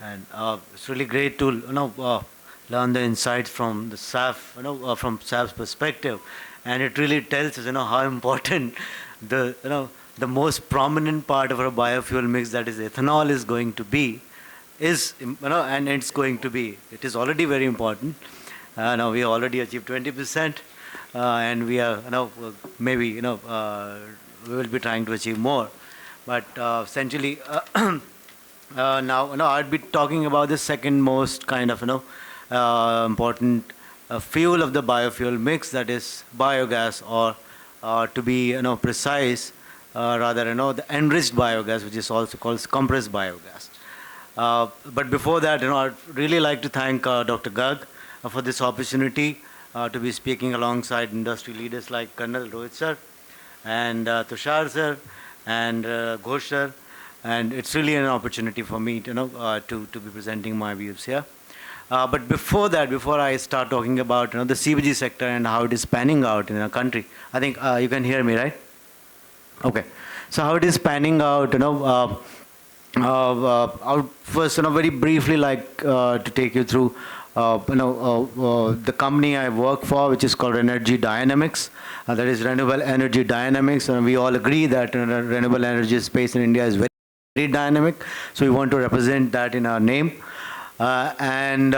And it's really great to learn the insights from the SAF, from SAF's perspective, and it really tells us how important the the most prominent part of our biofuel mix, that is ethanol, is going to be, and it's going to be. It is already very important. Now we already achieved 20%, and we are maybe we will be trying to achieve more, but essentially. Now, I'd be talking about the second most kind of, important fuel of the biofuel mix, that is biogas, or to be, precise, rather, the enriched biogas, which is also called compressed biogas. But before that, I'd really like to thank Dr. Garg for this opportunity to be speaking alongside industry leaders like Colonel Rohit sir and Tushar sir and Ghosh sir. And it's really an opportunity for me to be presenting my views here. But before that, before I start talking about the CBG sector and how it is panning out in our country, I think you can hear me, right? Okay. So how it is panning out, I would first, very briefly like to take you through, the company I work for, which is called REnergy Dynamics. That is Renewable Energy Dynamics, and we all agree that renewable energy space in India is very dynamic, so we want to represent that in our name. And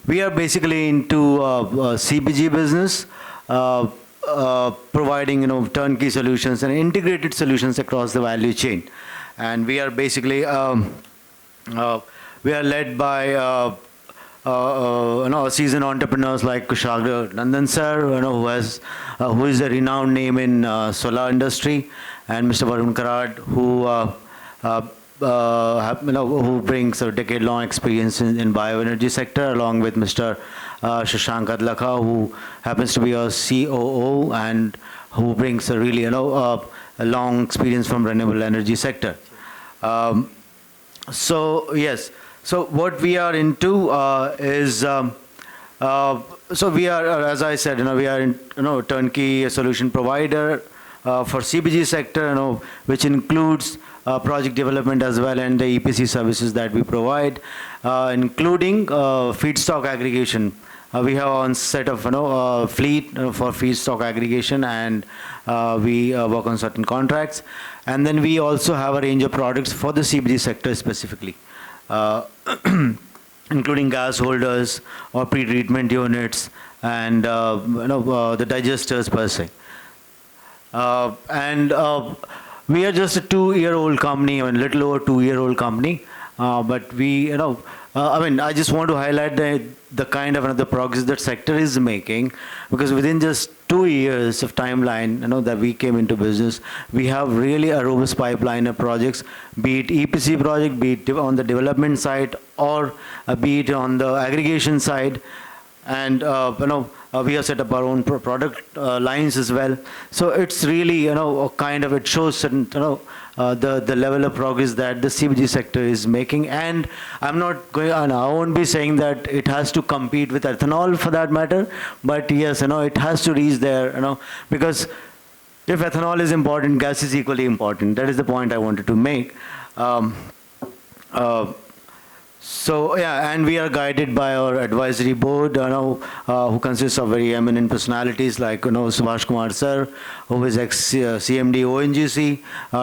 we are basically into CBG business, providing turnkey solutions and integrated solutions across the value chain. And we are basically we are led by seasoned entrepreneurs like Kushagra Nandan sir, who is a renowned name in solar industry, and Mr. Varun Karad, who brings a decade-long experience in bioenergy sector, along with Mr. Shashank Adlakha, who happens to be a COO and who brings a really a long experience from renewable energy sector. So yes, so what we are into is so we are, as I said, we are in turnkey solution provider for CBG sector, which includes project development as well, and the EPC services that we provide, including feedstock aggregation. We have on set of fleet for feedstock aggregation, and we work on certain contracts. And then we also have a range of products for the CBG sector specifically, including gas holders or pre-treatment units and the digesters per se. And we are just a 2-year-old company, a little over 2-year-old company, but we, I just want to highlight the kind of the progress that sector is making, because within just 2 years of timeline, that we came into business, we have really a robust pipeline of projects, be it EPC project, be it on the development side, or be it on the aggregation side. And we have set up our own product lines as well. So it's really it shows certain the level of progress that the CBG sector is making. And I won't be saying that it has to compete with ethanol for that matter, but yes, it has to reach there, because if ethanol is important, gas is equally important. That is the point I wanted to make. So yeah, and we are guided by our advisory board, who consists of very eminent personalities like Subhash Kumar sir, who is ex-CMD ONGC,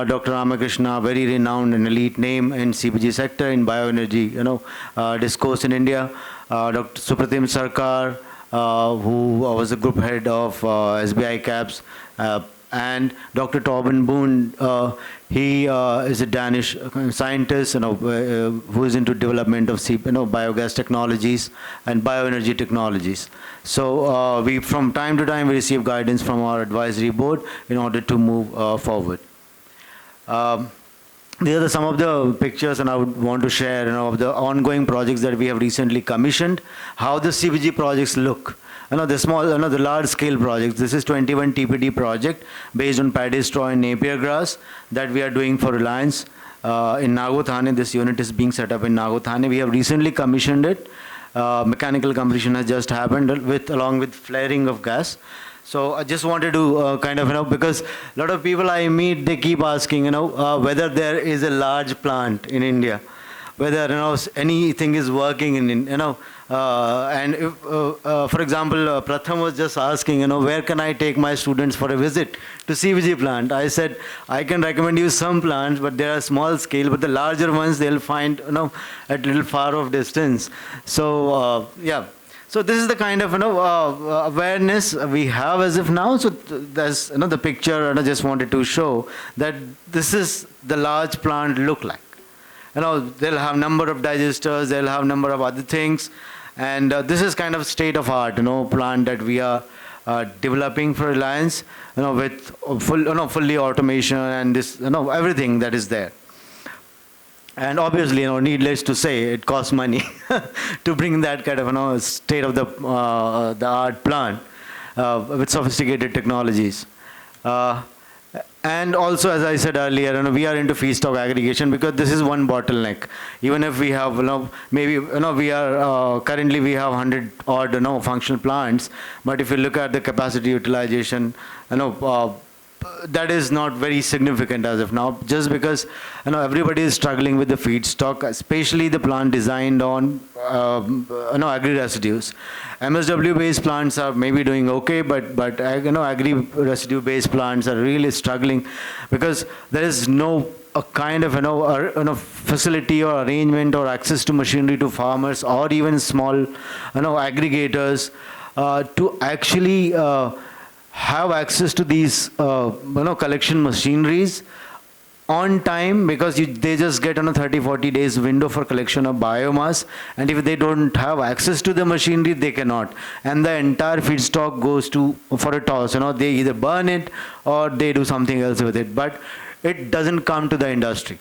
Dr. Ramakrishna, very renowned and elite name in CBG sector in bioenergy, discourse in India, Dr. Supratim Sarkar, who was the group head of SBI CAPS, and Dr. Torben Boone, he is a Danish scientist, who is into development of biogas technologies and bioenergy technologies. So we, from time to time, we receive guidance from our advisory board in order to move forward. These are some of the pictures, and I would want to share, of the ongoing projects that we have recently commissioned, how the CBG projects look. The small, the large scale projects. This is 21 TPD project based on paddy straw and napier grass that we are doing for Reliance in Nagothane. This unit is being set up in Nagothane. We have recently commissioned it. Mechanical completion has just happened along with flaring of gas. So I just wanted to because a lot of people I meet, they keep asking, whether there is a large plant in India whether anything is working and if, for example, Pratham was just asking, where can I take my students for a visit to CBG plant? I said, I can recommend you some plants, but they are small scale, but the larger ones they'll find, at little far off distance. So, yeah. So this is the kind of awareness we have as of now. So there's the picture, and I just wanted to show that this is the large plant look like. They'll have number of digesters, they'll have number of other things, and this is kind of state of art plant that we are developing for Reliance, with fully automation and this everything that is there. And obviously, needless to say, it costs money to bring that kind of state of the art plant with sophisticated technologies. And also, as I said earlier, we are into feedstock aggregation because this is one bottleneck. Even if we have, maybe, we are, currently we have 100 odd, functional plants, but if you look at the capacity utilization, that is not very significant as of now, just because, everybody is struggling with the feedstock, especially the plant designed on, agri-residues. MSW-based plants are maybe doing okay, but agri-residue-based plants are really struggling because there is no a kind of facility or arrangement or access to machinery to farmers or even small aggregators to actually have access to these collection machineries on time, because they just get on a 30-40 days window for collection of biomass, and if they don't have access to the machinery, they cannot, and the entire feedstock goes for a toss. They either burn it or they do something else with it, but it doesn't come to the industry.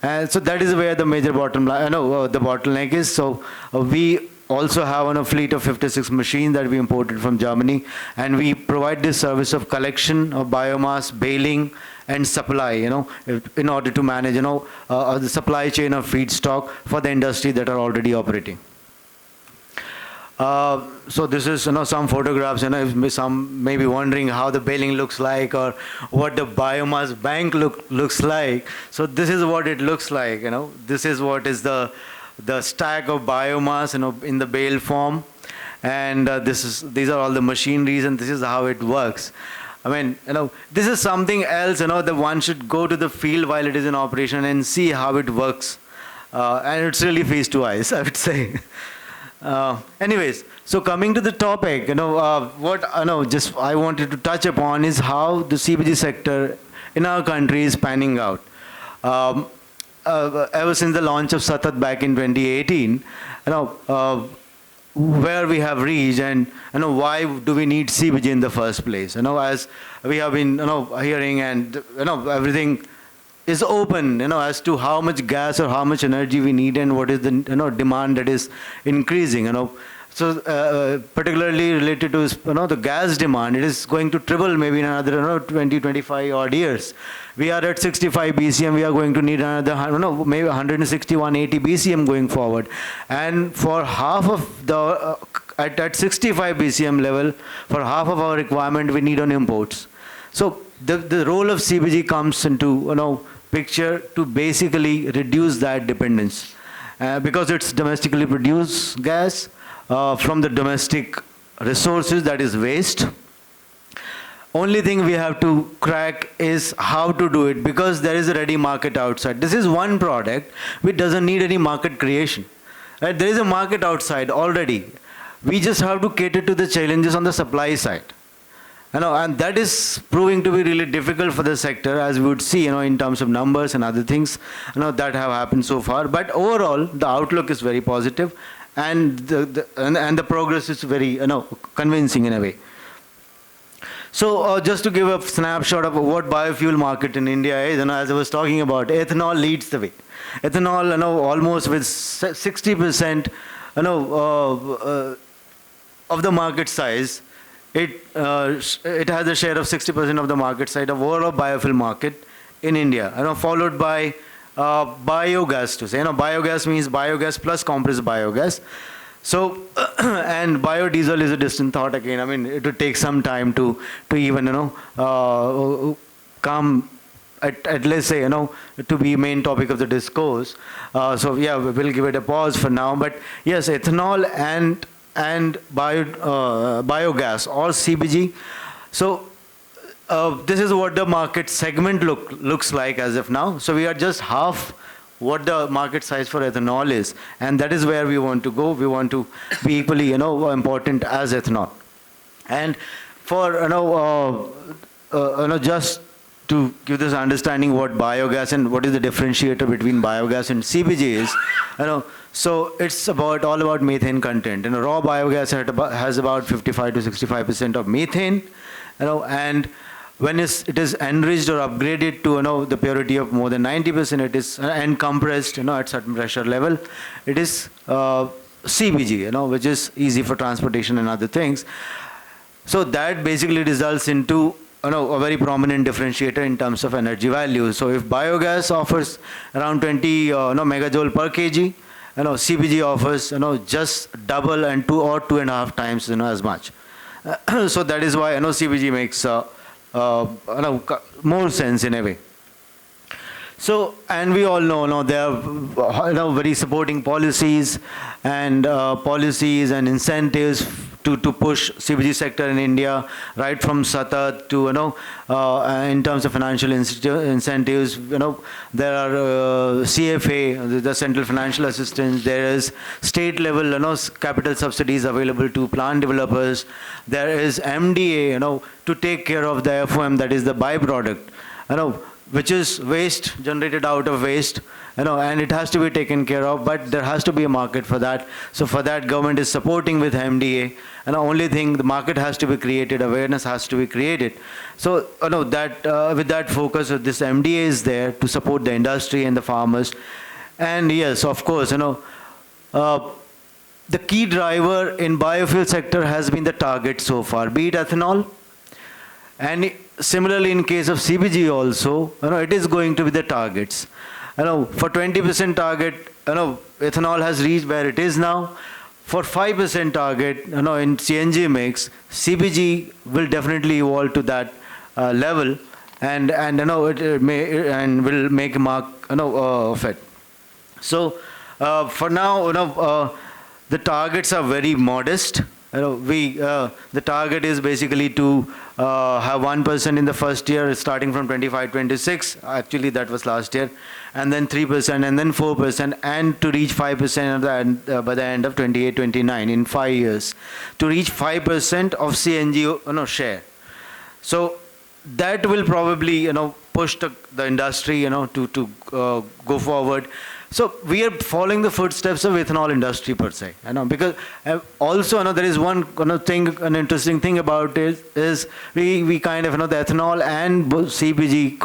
So that is where the major the bottleneck is. So we also have on a fleet of 56 machines that we imported from Germany, and we provide this service of collection of biomass, baling, and supply, in order to manage, the supply chain of feedstock for the industry that are already operating. So this is, some photographs, some may be wondering how the baling looks like or what the biomass bank looks like. So this is what it looks like, this is what is the stack of biomass, in the bale form, and these are all the machineries, and this is how it works. I mean, this is something else, that one should go to the field while it is in operation and see how it works, and it's really face to eyes, I would say. Anyways, so coming to the topic, what I wanted to touch upon is how the CBG sector in our country is panning out. Ever since the launch of Satat back in 2018, where we have reached, and why do we need CBG in the first place? As we have been hearing, and everything is open, as to how much gas or how much energy we need, and what is the demand that is increasing. So particularly related to the gas demand, it is going to triple maybe in another 20-25 odd years. We are at 65 BCM. We are going to need another maybe 160, 180 BCM going forward. And for half of the at 65 BCM level, for half of our requirement, we need on imports. So the role of CBG comes into picture to basically reduce that dependence, because it's domestically produced gas. From the domestic resources, that is waste. Only thing we have to crack is how to do it, because there is a ready market outside. This is one product which doesn't need any market creation. Right? There is a market outside already. We just have to cater to the challenges on the supply side. And that is proving to be really difficult for the sector, as we would see, in terms of numbers and other things, that have happened so far. But overall, the outlook is very positive. And the progress is very convincing in a way. So just to give a snapshot of what biofuel market in India is, as I was talking about, ethanol leads the way. Ethanol, almost with 60%, of the market size. It has a share of 60% of the market size of overall biofuel market in India. Followed by biogas, to say. Biogas means biogas plus compressed biogas. So, and biodiesel is a distant thought again. I mean, it would take some time to even, come at let's say, to be main topic of the discourse. So yeah, we will give it a pause for now. But yes, ethanol and biogas or CBG. So this is what the market segment looks like as of now. So we are just half what the market size for ethanol is, and that is where we want to go. We want to be equally, important as ethanol. And for just to give this understanding what biogas and what is the differentiator between biogas and CBG is, so it's all about methane content. Raw biogas has about 55 to 65% of methane, and when it is enriched or upgraded to the purity of more than 90%, it is and compressed at certain pressure level, it is CBG, which is easy for transportation and other things. So that basically results into a very prominent differentiator in terms of energy value. So if biogas offers around 20 megajoule per kg, CBG offers just double and 2 or 2.5 times as much. So that is why CBG makes more sense in a way. So, and we all know there are very supporting policies and incentives to push CBG sector in India, right from SATAT to in terms of financial incentives. There are CFA, the Central Financial Assistance. There is state level capital subsidies available to plant developers. There is MDA to take care of the FOM, that is the byproduct, which is waste generated out of waste, and it has to be taken care of, but there has to be a market for that. So for that, government is supporting with MDA, and the only thing, the market has to be created, awareness has to be created. So that with that focus, this MDA is there to support the industry and the farmers. And yes, of course, the key driver in biofuel sector has been the target so far, be it ethanol, and similarly in case of CBG also, it is going to be the targets. For 20% target, ethanol has reached where it is now. For 5% target, in CNG mix, CBG will definitely evolve to that level, and it may and will make a mark of it. So for now, the targets are very modest. The target is basically to have 1% in the first year, starting from 25-26. Actually, that was last year, and then 3%, and then 4%, and to reach 5% by the end of 28-29 in 5 years, to reach 5% of CNG share. So that will probably push the industry to go forward. So we are following the footsteps of ethanol industry per se, because also there is one thing, an interesting thing about it is we kind of the ethanol and CBG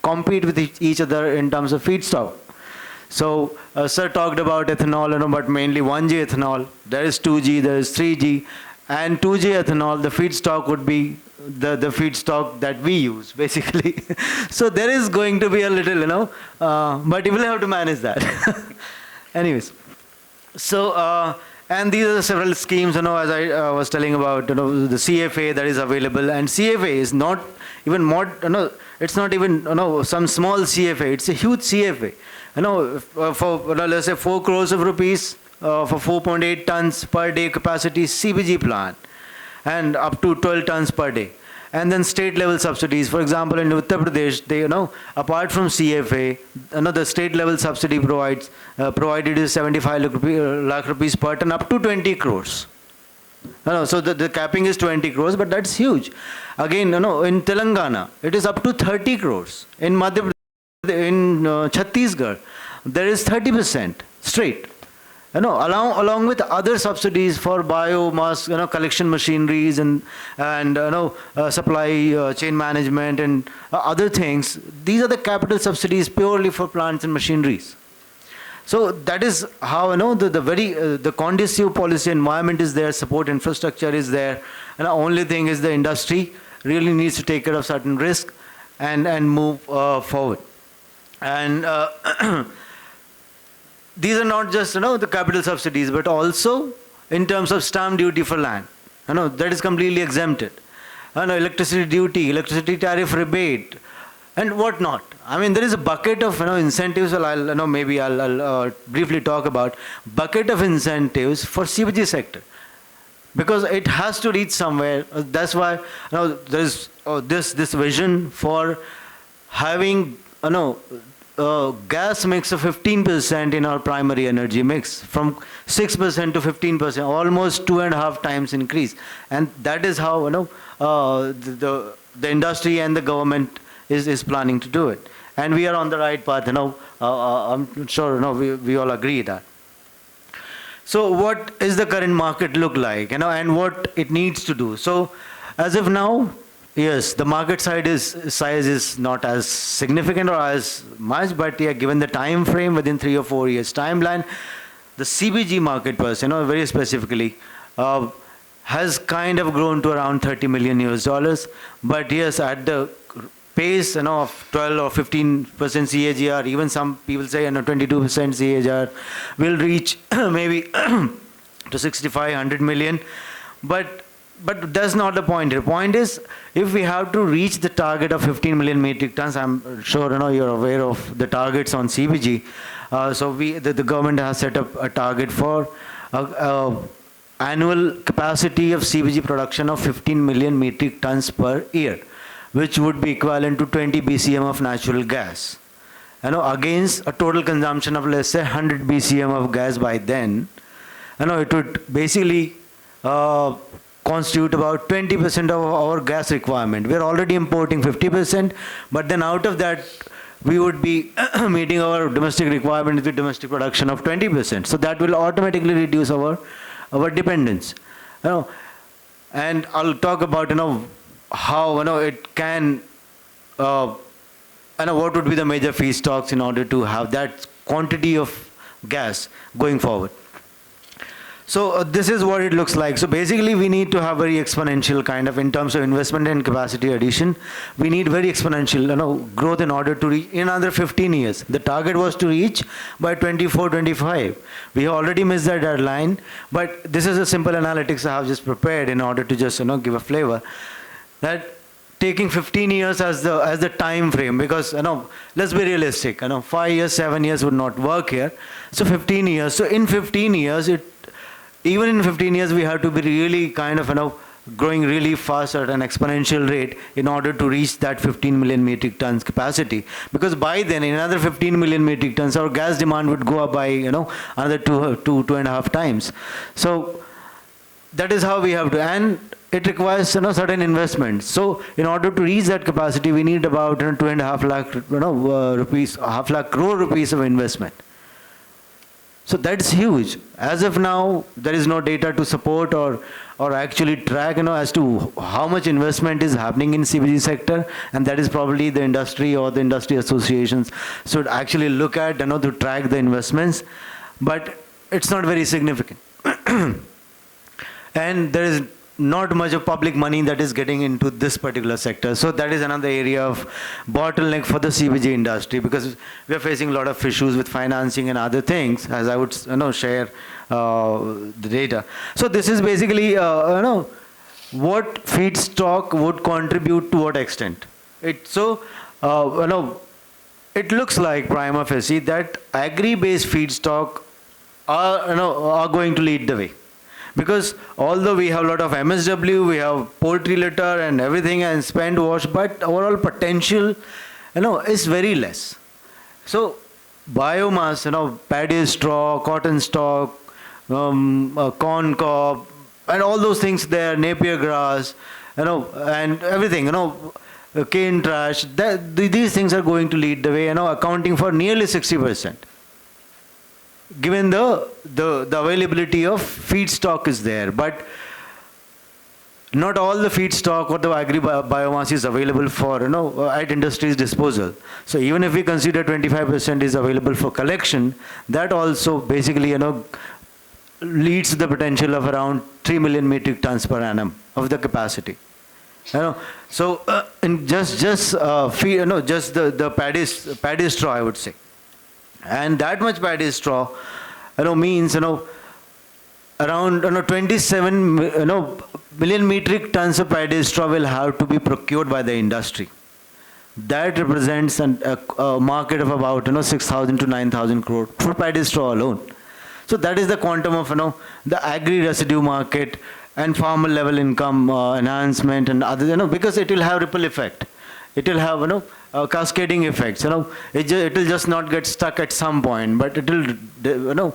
compete with each other in terms of feedstock. So sir talked about ethanol, but mainly 1G ethanol. There is 2G, there is 3G, and 2G ethanol. The feedstock would be the feedstock that we use, basically. So there is going to be a little, but you will have to manage that. Anyways, so and these are several schemes, as I was telling about, the CFA that is available, and CFA is not even it's not even some small CFA. It's a huge CFA. For let's say 4 crores of rupees for 4.8 tons per day capacity CBG plant, and up to 12 tons per day. And then state level subsidies. For example, in Uttar Pradesh, they, apart from CFA, the state level subsidy provided is 75 lakh rupees per ton, up to 20 crores. So the capping is 20 crores, but that's huge. Again, in Telangana, it is up to 30 crores. In Madhya Pradesh, in Chhattisgarh, there is 30% straight. Along with other subsidies for biomass, collection machineries and supply chain management and other things. These are the capital subsidies purely for plants and machineries. So that is how the conducive policy environment is there, support infrastructure is there, and the only thing is the industry really needs to take care of certain risk and move forward. And these are not just the capital subsidies, but also in terms of stamp duty for land. That is completely exempted. Electricity duty, electricity tariff rebate, and what not. I mean, there is a bucket of incentives. Well, I'll briefly talk about bucket of incentives for CBG sector, because it has to reach somewhere. That's why there is this vision for having gas mix of 15% in our primary energy mix, from 6% to 15%, almost 2.5 times increase. And that is how the industry and the government is planning to do it. And we are on the right path. I'm sure we all agree that. So what is the current market look like, and what it needs to do? So as of now, yes, the market size is not as significant or as much, but yeah, given the time frame within 3 or 4 years timeline, the CBG market per se, very specifically, has kind of grown to around $30 million US. But yes, at the pace of 12 or 15% CAGR, even some people say 22% CAGR, will reach maybe to 65-100 million. But that's not the point. The point is, if we have to reach the target of 15 million metric tons, I'm sure you're aware of the targets on CBG. So the government has set up a target for annual capacity of CBG production of 15 million metric tons per year, which would be equivalent to 20 BCM of natural gas. Against a total consumption of, let's say, 100 BCM of gas by then, it would basically constitute about 20% of our gas requirement. We are already importing 50%, but then out of that, we would be meeting our domestic requirement with domestic production of 20%. So that will automatically reduce our dependence. And I'll talk about how it can, what would be the major feedstocks in order to have that quantity of gas going forward. So this is what it looks like. So basically, we need to have very exponential kind of, in terms of investment and capacity addition, we need very exponential growth in order to reach in another 15 years. The target was to reach by 24-25. We have already missed that deadline, but this is a simple analytics I have just prepared in order to just give a flavor. That taking 15 years as the time frame, because let's be realistic, 5 years, 7 years would not work here. So 15 years. So in 15 years, even in 15 years, we have to be really kind of growing really fast at an exponential rate in order to reach that 15 million metric tons capacity. Because by then, in another 15 million metric tons, our gas demand would go up by another 2.5 times. So that is how we have to, and it requires certain investment. So in order to reach that capacity, we need about 2.5 lakh rupees, half lakh crore rupees of investment. So that's huge. As of now, there is no data to support or actually track as to how much investment is happening in CBG sector, and that is probably the industry or the industry associations should actually look at to track the investments, but it's not very significant. And there is not much of public money that is getting into this particular sector. So that is another area of bottleneck for the CBG industry, because we are facing a lot of issues with financing and other things, as I would share the data. So this is basically what feedstock would contribute to what extent. It looks like prima facie that agri-based feedstock are going to lead the way. Because although we have a lot of MSW, we have poultry litter and everything and spent wash, but overall potential, is very less. So biomass, paddy straw, cotton stalk, corn cob, and all those things there, Napier grass, and everything, cane trash, these things are going to lead the way, accounting for nearly 60%. Given the availability of feedstock is there, but not all the feedstock or the agri biomass is available for at industry's disposal. So even if we consider 25% is available for collection, that also basically leads to the potential of around 3 million metric tons per annum of the capacity. So in just the paddy straw, I would say. And that much paddy straw, means, around 27 million metric tons of paddy straw will have to be procured by the industry. that represents a market of about 6,000 to 9,000 crore for paddy straw alone. So that is the quantum of the agri residue market and farmer level income enhancement and other, because it will have ripple effect. It will have cascading effects. It will just not get stuck at some point, but it will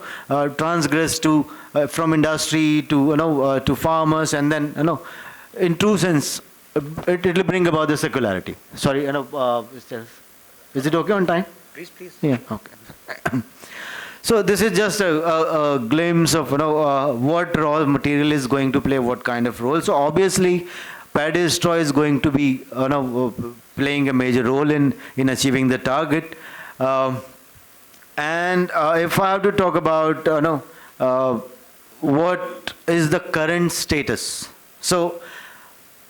transgress to from industry to farmers, and then in true sense it will bring about the circularity. Sorry, is it okay on time? Please, please. Yeah. Okay. So this is just a glimpse of what raw material is going to play what kind of role. So obviously, paddy straw is going to be playing a major role in achieving the target. And if I have to talk about what is the current status, so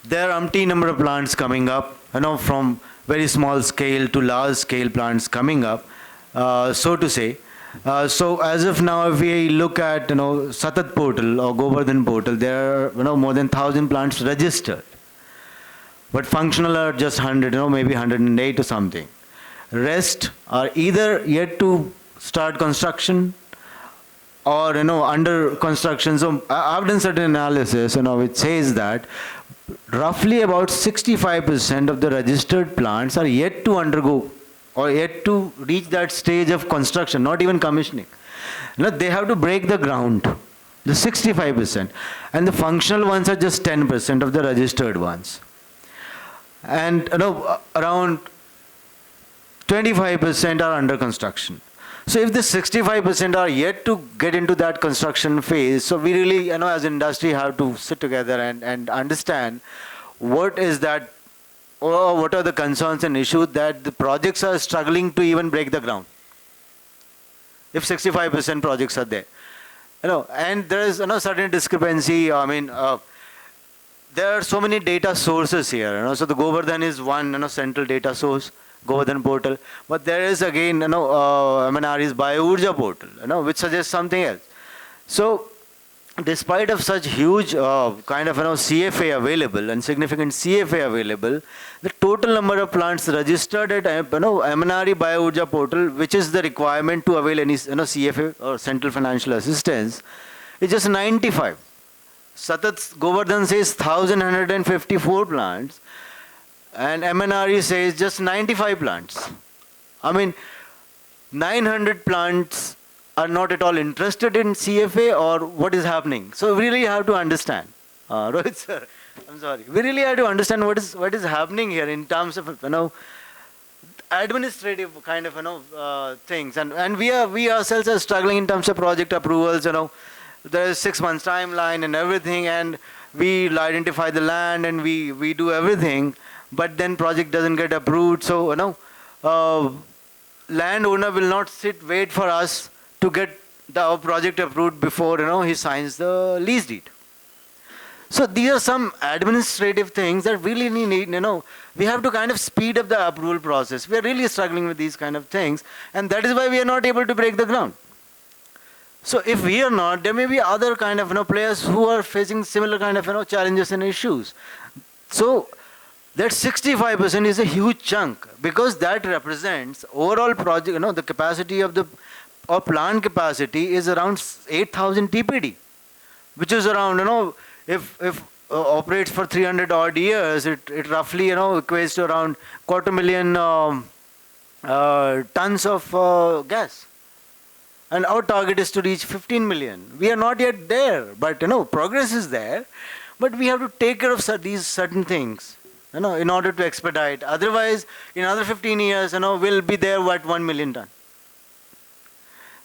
there are umpteen number of plants coming up, from very small scale to large scale plants coming up, so to say. So as of now, if we look at Satat portal or Govardhan portal, there are more than 1,000 plants registered, but functional are just 100, maybe 108 or something. Rest are either yet to start construction or under construction. So I've done certain analysis, which says that roughly about 65% of the registered plants are yet to undergo or yet to reach that stage of construction, not even commissioning. They have to break the ground, the 65%. And the functional ones are just 10% of the registered ones. And around 25% are under construction. So if the 65% are yet to get into that construction phase, so we really, as industry have to sit together and understand what is that, or what are the concerns and issues that the projects are struggling to even break the ground. If 65% projects are there, and there is certain discrepancy. I mean, there are so many data sources here. So the Govardhan is one central data source, Govardhan portal, but there is again MNRE's Biourja portal, which suggests something else. So despite of such huge kind of CFA available and significant CFA available, the total number of plants registered at MNRE Biourja portal, which is the requirement to avail any CFA or central financial assistance, is just 95. Satat Govardhan says 1,154 plants, and MNRE says just 95 plants. I mean, 900 plants are not at all interested in CFA, or what is happening. So we really have to understand. Rohit sir, I'm sorry. We really have to understand what is happening here in terms of administrative kind of things, and we ourselves are struggling in terms of project approvals. There is 6 months timeline and everything, and we identify the land and we do everything, but then project doesn't get approved. So landowner will not wait for us to get the project approved before he signs the lease deed. So these are some administrative things that really need, we have to kind of speed up the approval process. We are really struggling with these kind of things, and that is why we are not able to break the ground. So if we are not, there may be other kind of players who are facing similar kind of challenges and issues. So that 65% is a huge chunk, because that represents overall project, the capacity of the plant capacity is around 8,000 TPD, which is around, if operates for 300 odd years, it roughly, equates to around 250,000 tons of gas. And our target is to reach 15 million. We are not yet there, but progress is there. But we have to take care of these certain things, in order to expedite. Otherwise, in another 15 years, we'll be there at 1 million ton.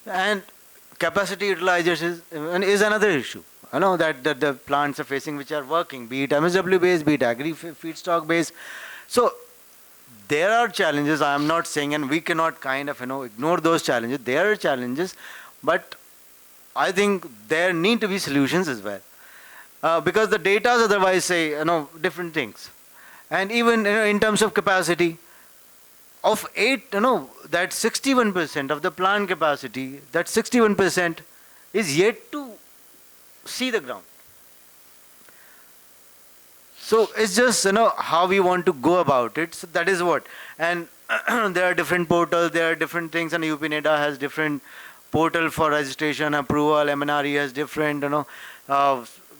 And capacity utilization is another issue, that the plants are facing, which are working, be it MSW based, be it agri feedstock based. So there are challenges, I am not saying, and we cannot kind of ignore those challenges. There are challenges, but I think there need to be solutions as well, because the data otherwise say different things. And even in terms of capacity of that 61% of the plant capacity, that 61% is yet to see the ground. So it's just, how we want to go about it. So that is what. And there are different portals, there are different things, and UPNEDA has different portal for registration, approval, MNRE has different,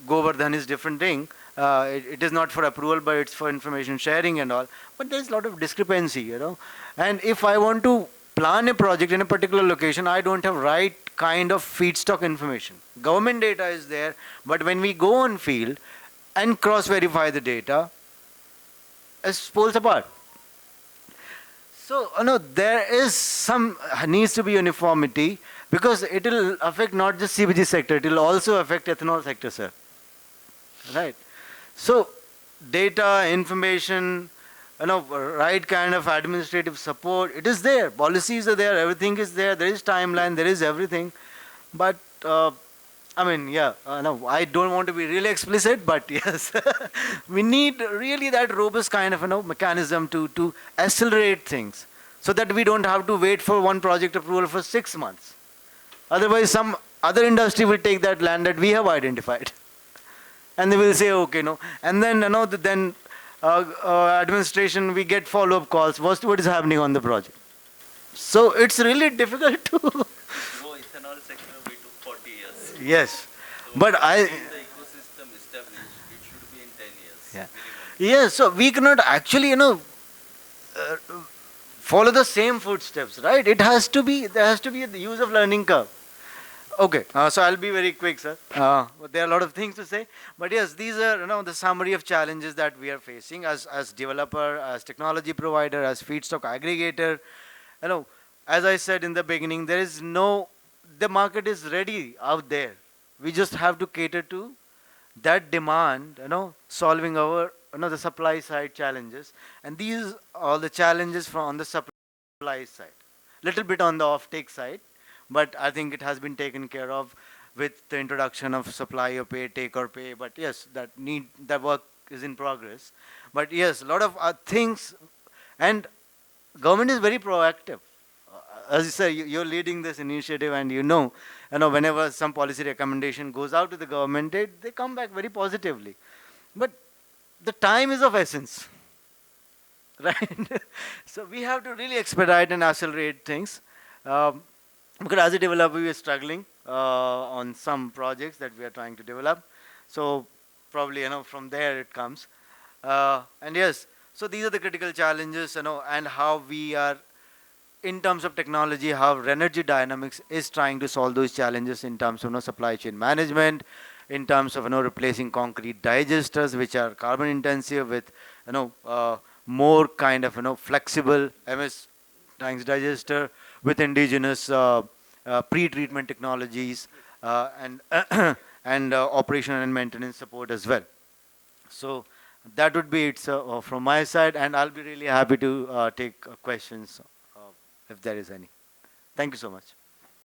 Govardhan is different thing. It is not for approval, but it's for information sharing and all. But there's a lot of discrepancy. And if I want to plan a project in a particular location, I don't have right kind of feedstock information. Government data is there, but when we go on field and cross-verify the data, it's poles apart. So, there is some, needs to be uniformity, because it will affect not just CBG sector, it will also affect ethanol sector, sir. Right? So, data, information, right kind of administrative support, it is there. Policies are there, everything is there, there is timeline, there is everything. But, no, I don't want to be really explicit, but yes, we need really that robust kind of, mechanism to accelerate things, so that we don't have to wait for one project approval for 6 months. Otherwise, some other industry will take that land that we have identified. And they will say, okay, no. And then, administration, we get follow-up calls. What is happening on the project? So it's really difficult to. No, ethanol sector, we took 40 years. Yes. So But the ecosystem established, it should be in 10 years. Yeah. Minimum. Yes, so we cannot actually, follow the same footsteps, right? There has to be the use of learning curve. Okay, so I'll be very quick, sir. But there are a lot of things to say. But yes, these are, the summary of challenges that we are facing as developer, as technology provider, as feedstock aggregator. As I said in the beginning, the market is ready out there. We just have to cater to that demand, solving our, the supply side challenges. And these are the challenges from on the supply side. Little bit on the offtake side, but I think it has been taken care of with the introduction of supply or pay, take or pay. But yes, that work is in progress. But yes, a lot of things, and government is very proactive. As you say, you're leading this initiative, and whenever some policy recommendation goes out to the government, they come back very positively. But the time is of essence, right? So we have to really expedite and accelerate things. Because as a developer, we are struggling on some projects that we are trying to develop. So probably, from there it comes. And yes, so these are the critical challenges, and how we are, in terms of technology, how REnergy Dynamics is trying to solve those challenges in terms of, supply chain management, in terms of, replacing concrete digesters, which are carbon intensive, with, more kind of, flexible MS tanks digester, with indigenous pre-treatment technologies, and and operation and maintenance support as well. So that would be it, from my side, and I'll be really happy to take questions if there is any. Thank you so much.